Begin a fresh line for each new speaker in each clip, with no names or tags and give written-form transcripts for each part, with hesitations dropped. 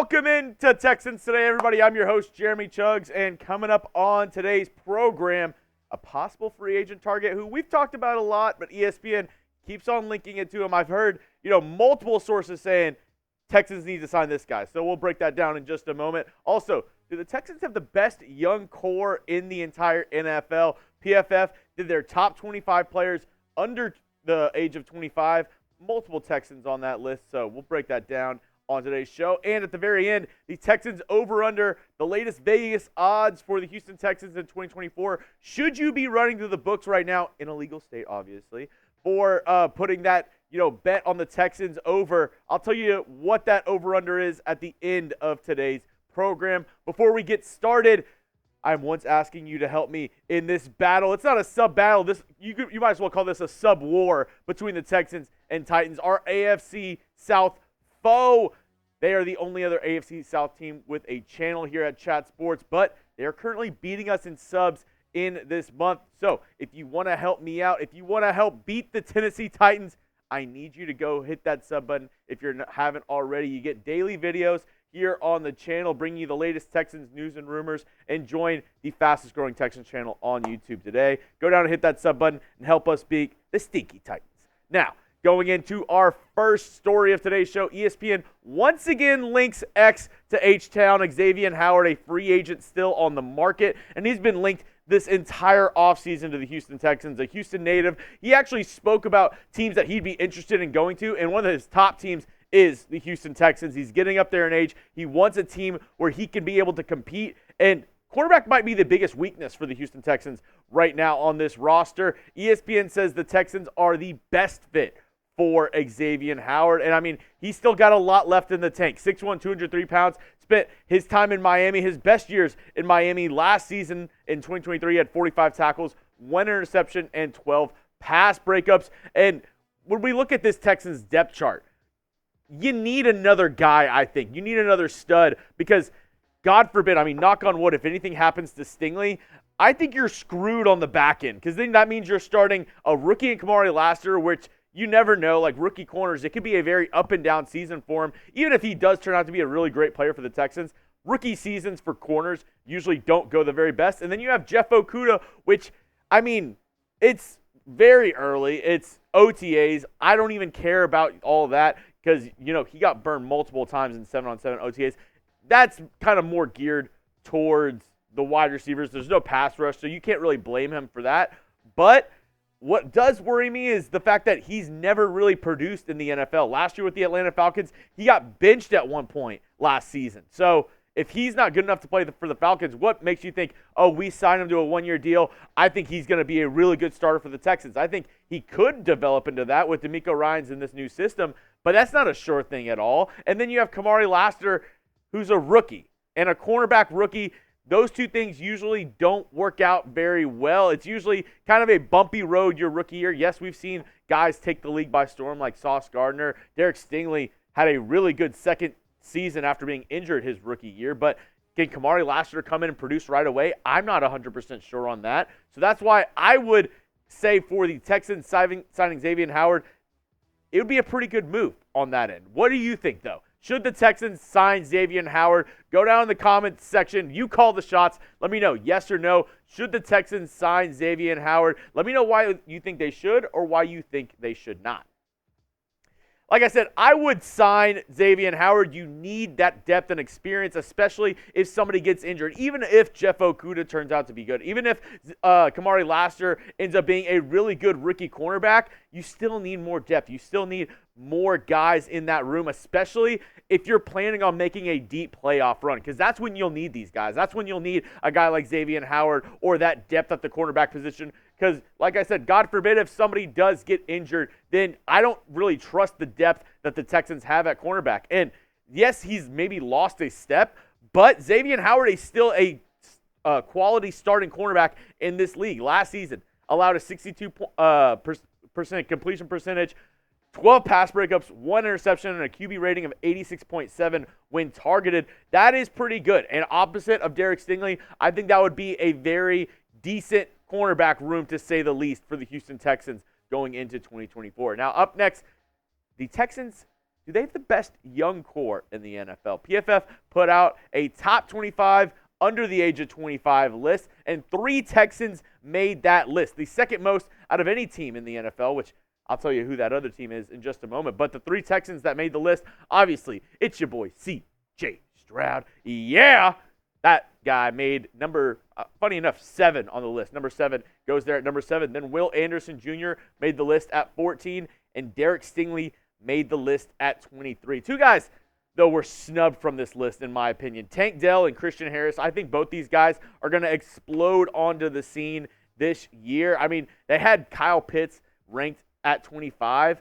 Welcome into Texans Today, everybody. I'm your host, Jeremy Chuggs, and coming up on today's program, a possible free agent target who we've talked about a lot, but ESPN keeps on linking it to him. I've heard, multiple sources saying Texans need to sign this guy, so we'll break that down in just a moment. Also, do the Texans have the best young core in the entire NFL? PFF did their top 25 players under the age of 25. Multiple Texans on that list, so we'll break that down on today's show. And at the very end, the Texans over-under the latest Vegas odds for the Houston Texans in 2024. Should you be running to the books right now, in a legal state, obviously, for putting that bet on the Texans over? I'll tell you what that over-under is at the end of today's program. Before we get started, I'm once asking you to help me in this battle. It's not a sub-battle. You might as well call this a sub-war between the Texans and Titans. Our AFC South foe. They are the only other AFC South team with a channel here at Chat Sports, but they are currently beating us in subs in this month. So if you want to help me out, if you want to help beat the Tennessee Titans, I need you to go hit that sub button. If you haven't already, you get daily videos here on the channel, bringing you the latest Texans news and rumors, and join the fastest growing Texans channel on YouTube today. Go down and hit that sub button and help us beat the stinky Titans. Now, going into our first story of today's show, ESPN once again links X to H-Town. Xavien Howard, a free agent still on the market, and he's been linked this entire offseason to the Houston Texans, a Houston native. He actually spoke about teams that he'd be interested in going to, and one of his top teams is the Houston Texans. He's getting up there in age. He wants a team where he can be able to compete, and quarterback might be the biggest weakness for the Houston Texans right now on this roster. ESPN says the Texans are the best fit for Xavien Howard. And, I mean, he's still got a lot left in the tank. 6'1", 203 pounds. Spent his time in Miami, his best years in Miami last season in 2023. He had 45 tackles, 1 interception, and 12 pass breakups. And when we look at this Texans depth chart, you need another guy, I think. You need another stud because, God forbid, I mean, knock on wood, if anything happens to Stingley, I think you're screwed on the back end because then that means you're starting a rookie in Kamari Lassiter, which you never know, like rookie corners, it could be a very up and down season for him. Even if he does turn out to be a really great player for the Texans, rookie seasons for corners usually don't go the very best. And then you have Jeff Okudah, which, I mean, it's very early. It's OTAs. I don't even care about all that because, he got burned multiple times in 7-on-7 OTAs. That's kind of more geared towards the wide receivers. There's no pass rush, so you can't really blame him for that. But what does worry me is the fact that he's never really produced in the NFL. Last year with the Atlanta Falcons, he got benched at one point last season. So if he's not good enough to play for the Falcons, what makes you think, we signed him to a one-year deal? I think he's going to be a really good starter for the Texans. I think he could develop into that with DeMeco Ryans in this new system, but that's not a sure thing at all. And then you have Kamari Lassiter, who's a rookie, and a cornerback rookie. Those two things usually don't work out very well. It's usually kind of a bumpy road your rookie year. Yes, we've seen guys take the league by storm like Sauce Gardner. Derek Stingley had a really good second season after being injured his rookie year. But can Kamari Lassiter come in and produce right away? I'm not 100% sure on that. So that's why I would say for the Texans signing Xavien Howard, it would be a pretty good move on that end. What do you think, though? Should the Texans sign Xavien Howard? Go down in the comments section. You call the shots. Let me know, yes or no. Should the Texans sign Xavien Howard? Let me know why you think they should or why you think they should not. Like I said, I would sign Xavien Howard. You need that depth and experience, especially if somebody gets injured. Even if Jeff Okudah turns out to be good. Even if Kamari Lassiter ends up being a really good rookie cornerback, you still need more depth. You still need more guys in that room, especially if you're planning on making a deep playoff run, because that's when you'll need these guys. That's when you'll need a guy like Xavien Howard or that depth at the cornerback position. Because, like I said, God forbid if somebody does get injured, then I don't really trust the depth that the Texans have at cornerback. And yes, he's maybe lost a step, but Xavien Howard is still a quality starting cornerback in this league. Last season, allowed a 62% completion percentage, 12 pass breakups, 1 interception, and a QB rating of 86.7 when targeted. That is pretty good. And opposite of Derek Stingley, I think that would be a very decent cornerback room, to say the least, for the Houston Texans going into 2024. Now, up next, the Texans do they have the best young core in the NFL? PFF put out a top 25 under the age of 25 list, and 3 Texans made that list, the second most out of any team in the NFL, which I'll tell you who that other team is in just a moment. But the 3 Texans that made the list, obviously, it's your boy C.J. Stroud. Yeah, that guy made funny enough, 7 on the list. Number 7 goes there at number 7. Then Will Anderson Jr. made the list at 14, and Derek Stingley made the list at 23. 2 guys, though, were snubbed from this list, in my opinion. Tank Dell and Christian Harris. I think both these guys are going to explode onto the scene this year. I mean, they had Kyle Pitts ranked at 25.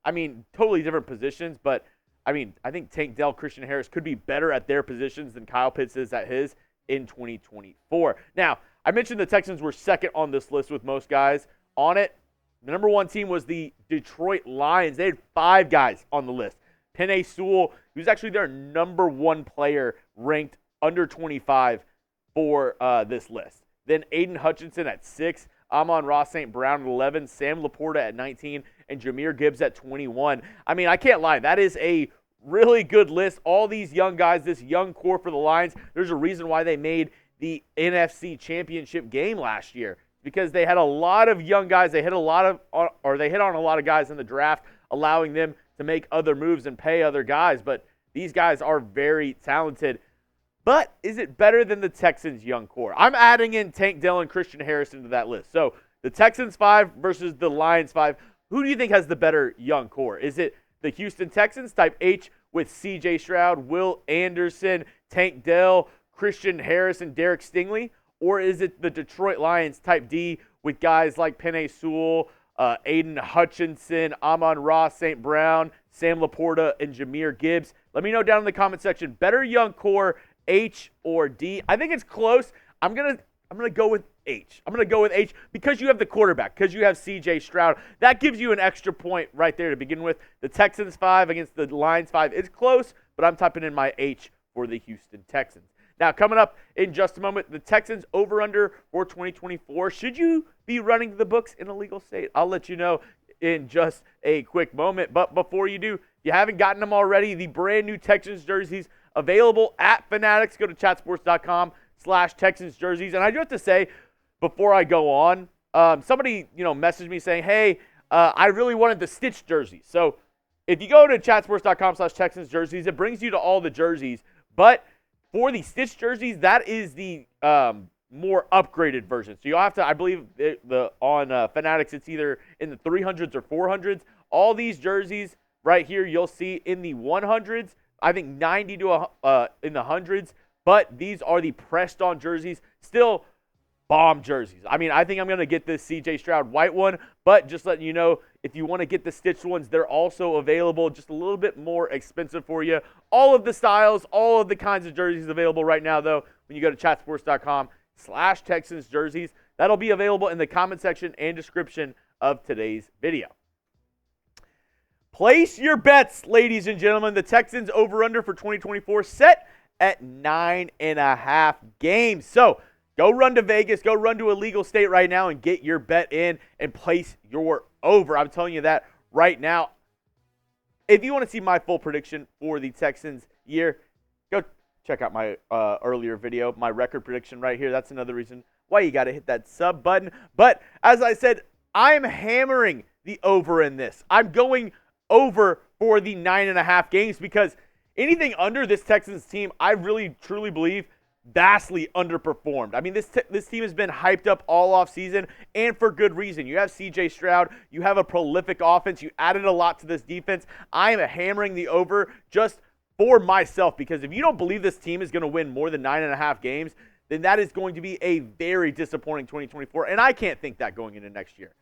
I mean, totally different positions, but I mean, I think Tank Dell, Christian Harris could be better at their positions than Kyle Pitts is at his in 2024. Now, I mentioned the Texans were second on this list with most guys on it. The number 1 team was the Detroit Lions. They had 5 guys on the list. Penei Sewell, who's actually their number 1 player, ranked under 25 for this list. Then Aiden Hutchinson at 6, Amon-Ra St. Brown at 11, Sam Laporta at 19, and Jahmyr Gibbs at 21. I mean, I can't lie. That is a really good list. All these young guys, this young core for the Lions, there's a reason why they made the NFC Championship game last year, because they had a lot of young guys. They hit on a lot of guys in the draft, allowing them to make other moves and pay other guys. But these guys are very talented. But is it better than the Texans' young core? I'm adding in Tank Dell and Christian Harris into that list. So the Texans 5 versus the Lions 5. Who do you think has the better young core? Is it the Houston Texans, type H, with C.J. Stroud, Will Anderson, Tank Dell, Christian Harris, and Derek Stingley? Or is it the Detroit Lions, type D, with guys like Penei Sewell, Aiden Hutchinson, Amon-Ra St. Brown, Sam Laporta, and Jahmyr Gibbs? Let me know down in the comment section. Better young core, H or D? I think it's close. I'm gonna go with H. I'm gonna go with H because you have the quarterback, because you have C.J. Stroud. That gives you an extra point right there to begin with. The Texans 5 against the Lions 5 is close, but I'm typing in my H for the Houston Texans. Now, coming up in just a moment, the Texans over-under for 2024. Should you be running the books in a legal state? I'll let you know in just a quick moment. But before you do, if you haven't gotten them already, the brand new Texans jerseys available at Fanatics. Go to chatsports.com/Texans jerseys. And I do have to say, before I go on, somebody messaged me saying, hey, I really wanted the Stitch jerseys. So if you go to chatsports.com/Texans jerseys, it brings you to all the jerseys. But for the Stitch jerseys, that is the more upgraded version. So you'll have to, I believe, on Fanatics, it's either in the 300s or 400s. All these jerseys right here, you'll see in the 100s. I think 90 to in the hundreds. But these are the pressed-on jerseys. Still bomb jerseys. I mean, I think I'm going to get this C.J. Stroud white one. But just letting you know, if you want to get the stitched ones, they're also available, just a little bit more expensive for you. All of the styles, all of the kinds of jerseys available right now, though, when you go to chatsports.com/Texans jerseys. That'll be available in the comment section and description of today's video. Place your bets, ladies and gentlemen. The Texans over-under for 2024 set at 9.5 games. So go run to Vegas, go run to a legal state right now and get your bet in and place your over. I'm telling you that right now. If you want to see my full prediction for the Texans year, go check out my earlier video, my record prediction right here. That's another reason why you got to hit that sub button. But as I said, I'm hammering the over in this. I'm going over for the 9.5 games because anything under this Texans team, I really, truly believe, vastly underperformed. I mean, this team has been hyped up all offseason, and for good reason. You have C.J. Stroud. You have a prolific offense. You added a lot to this defense. I am hammering the over just for myself because if you don't believe this team is going to win more than 9.5 games, then that is going to be a very disappointing 2024, and I can't think that going into next year.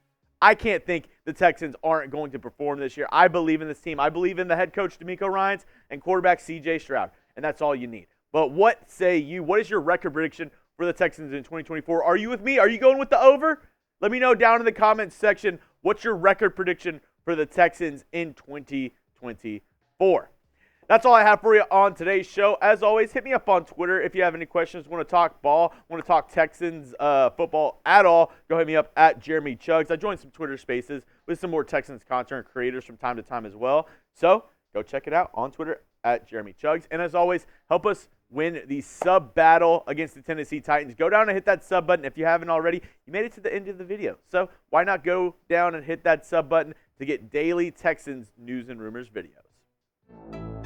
I can't think the Texans aren't going to perform this year. I believe in this team. I believe in the head coach, DeMeco Ryans, and quarterback C.J. Stroud, and that's all you need. But what say you? What is your record prediction for the Texans in 2024? Are you with me? Are you going with the over? Let me know down in the comments section what's your record prediction for the Texans in 2024. That's all I have for you on today's show. As always, hit me up on Twitter if you have any questions, want to talk ball, want to talk Texans football at all. Go hit me up at Jeremy Chuggs. I joined some Twitter spaces with some more Texans content creators from time to time as well. So go check it out on Twitter at Jeremy Chuggs. And as always, help us win the sub battle against the Tennessee Titans. Go down and hit that sub button if you haven't already. You made it to the end of the video, so why not go down and hit that sub button to get daily Texans news and rumors videos.